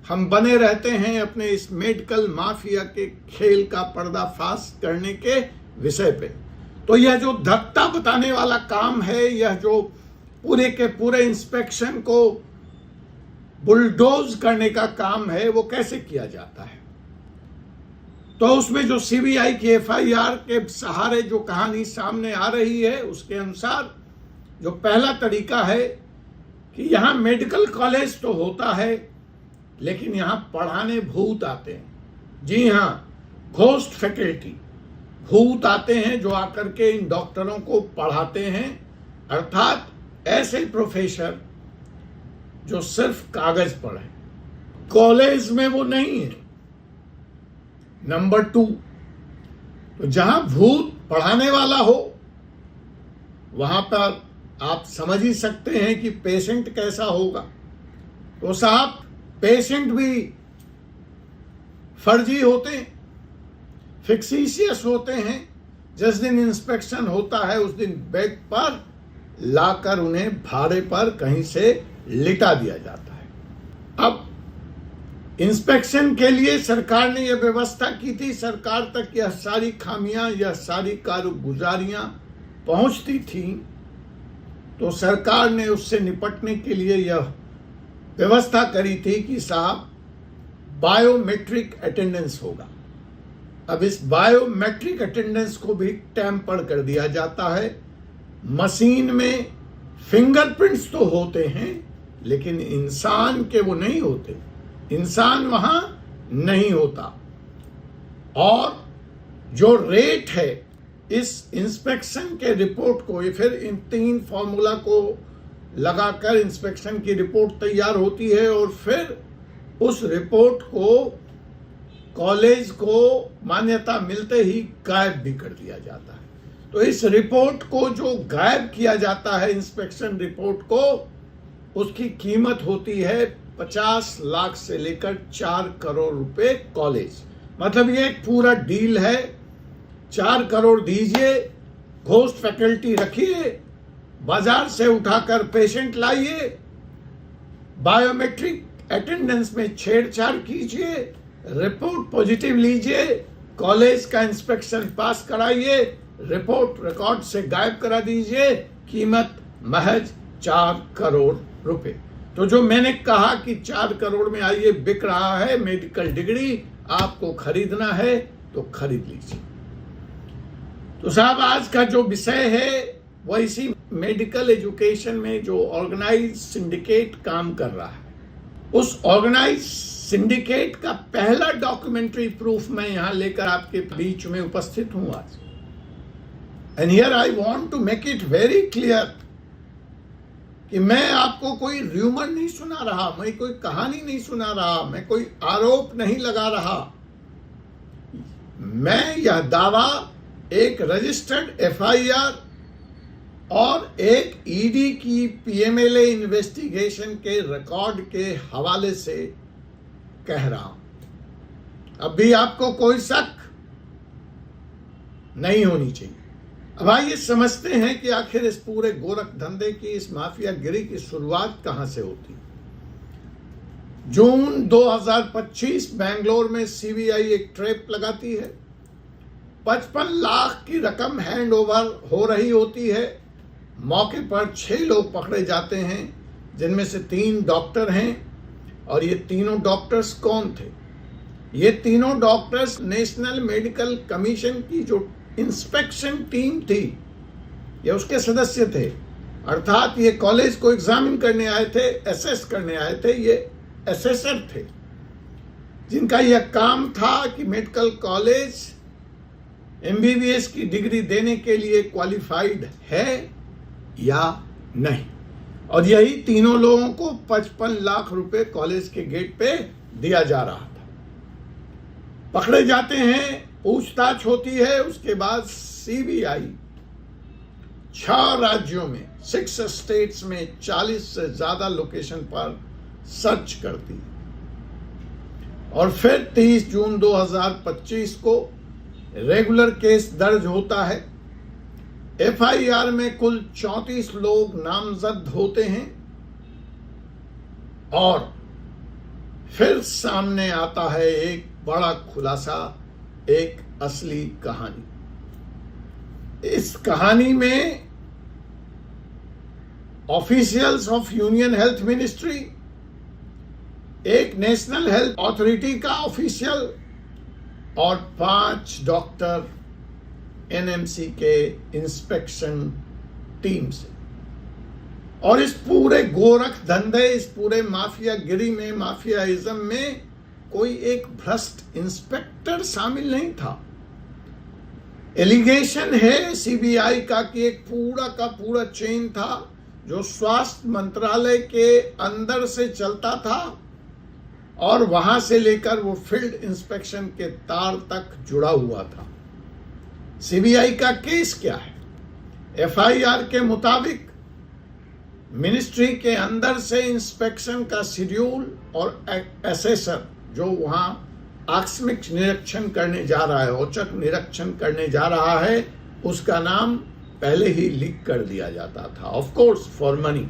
हम बने रहते हैं अपने इस मेडिकल माफिया के खेल का पर्दाफाश करने के विषय पे। तो यह जो धक्का बताने वाला काम है, यह जो पूरे के पूरे इंस्पेक्शन को बुलडोज करने का काम है, वो कैसे किया जाता है? तो उसमें जो सीबीआई की एफआईआर के सहारे जो कहानी सामने आ रही है, उसके अनुसार जो पहला तरीका है कि यहां मेडिकल कॉलेज तो होता है, लेकिन यहां पढ़ाने भूत आते हैं। जी हां, घोस्ट फैकल्टी, भूत आते हैं जो आकर के इन डॉक्टरों को पढ़ाते हैं, अर्थात ऐसे प्रोफेसर जो सिर्फ कागज पर है, कॉलेज में वो नहीं है। नंबर 2, तो जहां भूत पढ़ाने वाला हो, वहां पर आप समझ ही सकते हैं कि पेशेंट कैसा होगा। तो साहब, पेशेंट भी फर्जी होते हैं, फिक्सिशियस होते हैं। जिस दिन इंस्पेक्शन होता है, उस दिन बेड पर लाकर उन्हें भाड़े पर कहीं से लिटा दिया जाता है। अब इंस्पेक्शन के लिए सरकार ने यह व्यवस्था की थी, सरकार तक यह सारी खामियां, यह सारी कारगुजारियां पहुंचती थी, तो सरकार ने उससे निपटने के लिए यह व्यवस्था करी थी कि साहब बायोमेट्रिक अटेंडेंस होगा। अब इस बायोमेट्रिक अटेंडेंस को भी टैम्पर कर दिया जाता है। मशीन में फिंगरप्रिंट्स तो होते हैं, लेकिन इंसान के वो नहीं होते, इंसान वहां नहीं होता। और जो रेट है इस इंस्पेक्शन के रिपोर्ट को, ये फिर इन 3 फॉर्मूला को लगाकर इंस्पेक्शन की रिपोर्ट तैयार होती है, और फिर उस रिपोर्ट को कॉलेज को मान्यता मिलते ही गायब भी कर दिया जाता है। तो इस रिपोर्ट को जो गायब किया जाता है, इंस्पेक्शन रिपोर्ट को, उसकी कीमत होती है 50 लाख से लेकर 4 करोड़ रुपए कॉलेज। मतलब ये एक पूरा डील है। 4 करोड़ दीजिए, घोस्ट फैकल्टी रखिए, बाजार से उठाकर पेशेंट लाइए, बायोमेट्रिक अटेंडेंस में छेड़छाड़ कीजिए, रिपोर्ट पॉजिटिव लीजिए, कॉलेज का इंस्पेक्शन पास कराइए, रिपोर्ट रिकॉर्ड से गायब करा दीजिए, कीमत महज 4 करोड़ रुपए। तो जो मैंने कहा कि 4 करोड़ में आइए बिक रहा है मेडिकल डिग्री, आपको खरीदना है तो खरीद लीजिए। तो साहब, आज का जो विषय है वह इसी मेडिकल एजुकेशन में जो ऑर्गेनाइज सिंडिकेट काम कर रहा है, उस ऑर्गेनाइज सिंडिकेट का पहला डॉक्यूमेंट्री प्रूफ मैं यहां लेकर आपके बीच में उपस्थित हूं आज। And here I want to make it very clear कि मैं आपको कोई र्यूमर नहीं सुना रहा, मैं कोई कहानी नहीं सुना रहा, मैं कोई आरोप नहीं लगा रहा। मैं यह दावा एक रजिस्टर्ड एफआईआर और एक ईडी की पीएमएलए इन्वेस्टिगेशन के रिकॉर्ड के हवाले से कह रहा हूं। अब भी आपको कोई शक नहीं होनी चाहिए। अब आइए समझते हैं कि आखिर इस पूरे गोरख धंधे की, इस माफियागिरी की शुरुआत कहां से होती। जून 2025 बेंगलोर में सीबीआई एक ट्रैप लगाती है। 55 लाख की रकम हैंड ओवर हो रही होती है। मौके पर 6 लोग पकड़े जाते हैं, जिनमें से 3 डॉक्टर हैं। और ये तीनों डॉक्टर्स कौन थे? ये तीनों डॉक्टर्स नेशनल मेडिकल कमीशन की जो इंस्पेक्शन टीम थी, ये उसके सदस्य थे। अर्थात ये कॉलेज को एग्जामिन करने आए थे, एसेस करने आए थे। ये एसेसर थे, जिनका यह काम था कि मेडिकल कॉलेज एमबीबीएस की डिग्री देने के लिए क्वालिफाइड है या नहीं। और यही तीनों लोगों को 55 लाख रुपए कॉलेज के गेट पे दिया जा रहा था। पकड़े जाते हैं, पूछताछ होती है। उसके बाद सीबीआई 6 राज्यों में, 6 स्टेट्स में 40 से ज्यादा लोकेशन पर सर्च करती है। और फिर 30 जून 2025 को रेगुलर केस दर्ज होता है। एफआईआर में कुल 34 लोग नामजद होते हैं और फिर सामने आता है एक बड़ा खुलासा, एक असली कहानी। इस कहानी में officials of union health ministry, एक नेशनल हेल्थ अथॉरिटी का ऑफिशियल और 5 डॉक्टर एनएमसी के इंस्पेक्शन टीम से। और इस पूरे गोरख धंधे, इस पूरे माफियागिरी में, माफियाइज्म में कोई एक भ्रष्ट इंस्पेक्टर शामिल नहीं था। एलिगेशन है सीबीआई का कि एक पूरा का पूरा चेन था जो स्वास्थ्य मंत्रालय के अंदर से चलता था और वहां से लेकर वो फील्ड इंस्पेक्शन के तार तक जुड़ा हुआ था। सीबीआई का केस क्या है? एफआईआर के मुताबिक मिनिस्ट्री के अंदर से इंस्पेक्शन का शेड्यूल और एसेसर जो वहां आकस्मिक निरीक्षण करने जा रहा है, औचक निरीक्षण करने जा रहा है, उसका नाम पहले ही लीक कर दिया जाता था, ऑफ कोर्स फॉर मनी।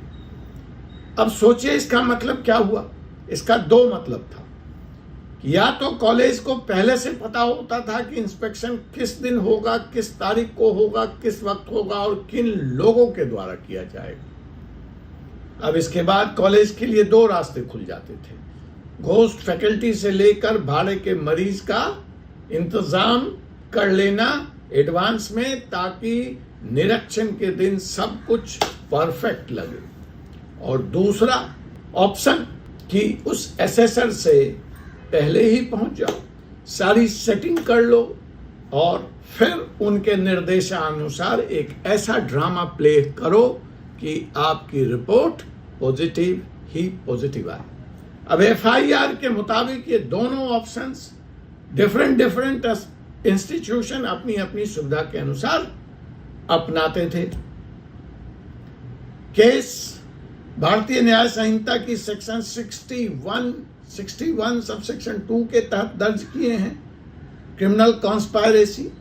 अब सोचिए इसका मतलब क्या हुआ। इसका 2 मतलब था कि या तो कॉलेज को पहले से पता होता था कि इंस्पेक्शन किस दिन होगा, किस तारीख को होगा, किस वक्त होगा और किन लोगों के द्वारा किया जाएगा। अब इसके बाद कॉलेज के लिए 2 रास्ते खुल जाते थे। घोस्ट फैकल्टी से लेकर भाड़े के मरीज का इंतजाम कर लेना एडवांस में, ताकि निरीक्षण के दिन सब कुछ परफेक्ट लगे। और दूसरा ऑप्शन कि उस एसेसर से पहले ही पहुंच जाओ, सारी सेटिंग कर लो और फिर उनके निर्देशानुसार एक ऐसा ड्रामा प्ले करो कि आपकी रिपोर्ट पॉजिटिव ही पॉजिटिव आए। अब एफआईआर के मुताबिक ये दोनों ऑप्शंस डिफरेंट इंस्टीट्यूशन अपनी अपनी सुविधा के अनुसार अपनाते थे। केस भारतीय न्याय संहिता की सेक्शन 61 सबसेक्शन 2 के तहत दर्ज किए हैं। क्रिमिनल कॉन्स्पायरेसी,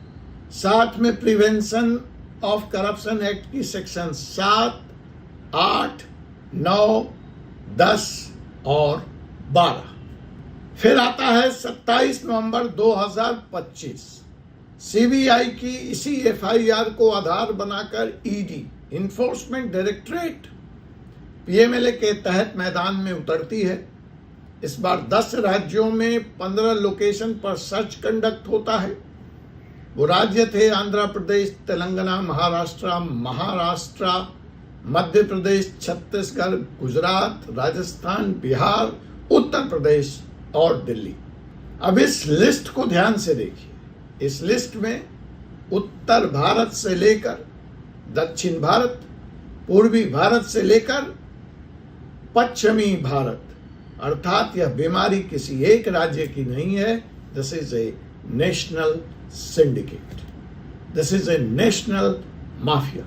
साथ में प्रिवेंशन ऑफ करप्शन एक्ट की सेक्शन 7, 8, 9, 10 और 12। फिर आता है 27 नवंबर 2025। सीबीआई की इसी एफआईआर को आधार बनाकर ईडी, इन्फोर्समेंट डायरेक्टरेट, पीएमएलए के तहत मैदान में उतरती है। इस बार 10 राज्यों में 15 लोकेशन पर सर्च कंडक्ट होता है। वो राज्य थे आंध्र प्रदेश, तेलंगाना, महाराष्ट्र, मध्य प्रदेश, छत्तीसगढ़, गुजरात, राजस्थान, बिहार, उत्तर प्रदेश और दिल्ली। अब इस लिस्ट को ध्यान से देखिए। इस लिस्ट में उत्तर भारत से लेकर दक्षिण भारत, पूर्वी भारत से लेकर पश्चिमी भारत, अर्थात यह बीमारी किसी एक राज्य की नहीं है। This is a national syndicate, this is a national mafia.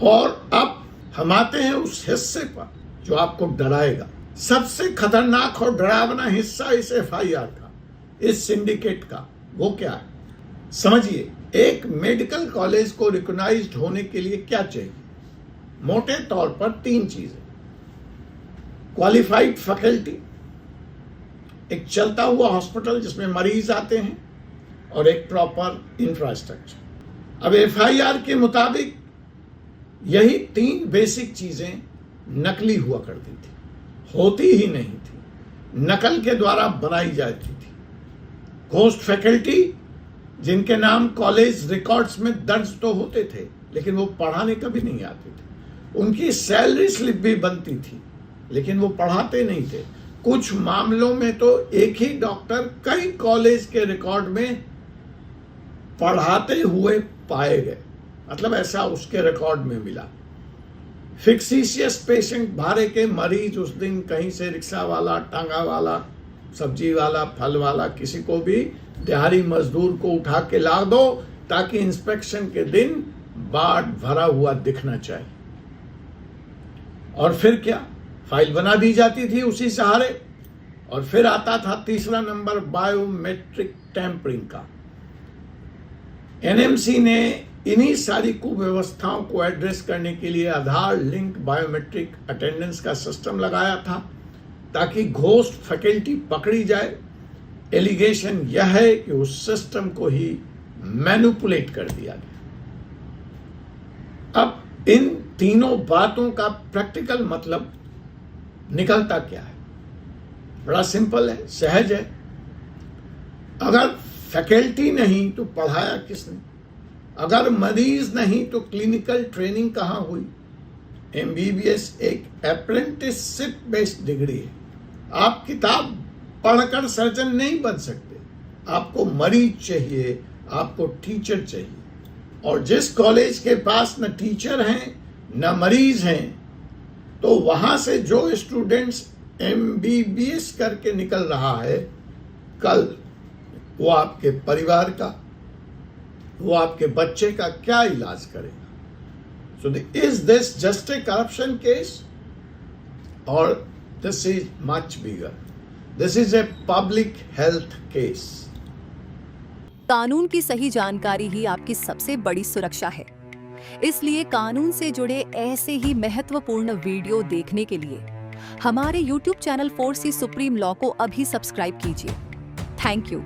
और अब हम आते हैं उस हिस्से पर जो आपको डराएगा। सबसे खतरनाक और डरावना हिस्सा इस एफआईआर का, इस सिंडिकेट का, वो क्या है समझिए। एक मेडिकल कॉलेज को रिकॉग्नाइज्ड होने के लिए क्या चाहिए? मोटे तौर पर 3 चीजें। क्वालिफाइड फैकल्टी, एक चलता हुआ हॉस्पिटल जिसमें मरीज आते हैं, और एक प्रॉपर इंफ्रास्ट्रक्चर। अब एफआईआर के मुताबिक यही 3 बेसिक चीजें नकली हुआ करती थी, होती ही नहीं थी, नकल के द्वारा बनाई जाती थी। घोस्ट फैकल्टी, जिनके नाम कॉलेज रिकॉर्ड्स में दर्ज तो होते थे लेकिन वो पढ़ाने कभी नहीं आते थे। उनकी सैलरी स्लिप भी बनती थी लेकिन वो पढ़ाते नहीं थे। कुछ मामलों में तो एक ही डॉक्टर कई कॉलेज के रिकॉर्ड में पढ़ाते हुए पाए गए, मतलब ऐसा उसके रिकॉर्ड में मिला। फिक्सिशियस पेशेंट, भाड़े के मरीज, उस दिन कहीं से रिक्शा वाला, टांगा वाला, सब्जी वाला, फल वाला, किसी को भी दिहाड़ी मजदूर को उठा के ला दो ताकि इंस्पेक्शन के दिन बाढ़ भरा हुआ दिखना चाहिए। और फिर क्या, फाइल बना दी जाती थी उसी सहारे। और फिर आता था तीसरा नंबर, बायोमेट्रिक टैंपरिंग का। एनएमसी ने इन्हीं सारी कुव्यवस्थाओं को एड्रेस करने के लिए आधार लिंक बायोमेट्रिक अटेंडेंस का सिस्टम लगाया था। ताकि घोस्ट फैकल्टी पकड़ी जाए। एलिगेशन यह है कि उस सिस्टम को ही मैनिपुलेट कर दिया गया। अब इन तीनों बातों का प्रैक्टिकल मतलब निकलता क्या है? बड़ा सिंपल है, सहज है। अगर फैकल्टी नहीं तो पढ़ाया किसने? अगर मरीज नहीं तो क्लिनिकल ट्रेनिंग कहां हुई? एमबीबीएस एक अप्रेंटिसशिप बेस्ड डिग्री है। आप किताब पढ़कर सर्जन नहीं बन सकते। आपको मरीज चाहिए, आपको टीचर चाहिए। और जिस कॉलेज के पास न टीचर हैं न मरीज हैं, तो वहां से जो स्टूडेंट्स एमबीबीएस करके निकल रहा है, कल वो आपके परिवार का, वो आपके बच्चे का क्या इलाज करेगा? So is this just a corruption case, or this is much bigger? This is a public health case. कानून की सही जानकारी ही आपकी सबसे बड़ी सुरक्षा है। इसलिए कानून से जुड़े ऐसे ही महत्वपूर्ण वीडियो देखने के लिए हमारे YouTube channel 4C supreme law को अभी सब्सक्राइब कीजिए। Thank you.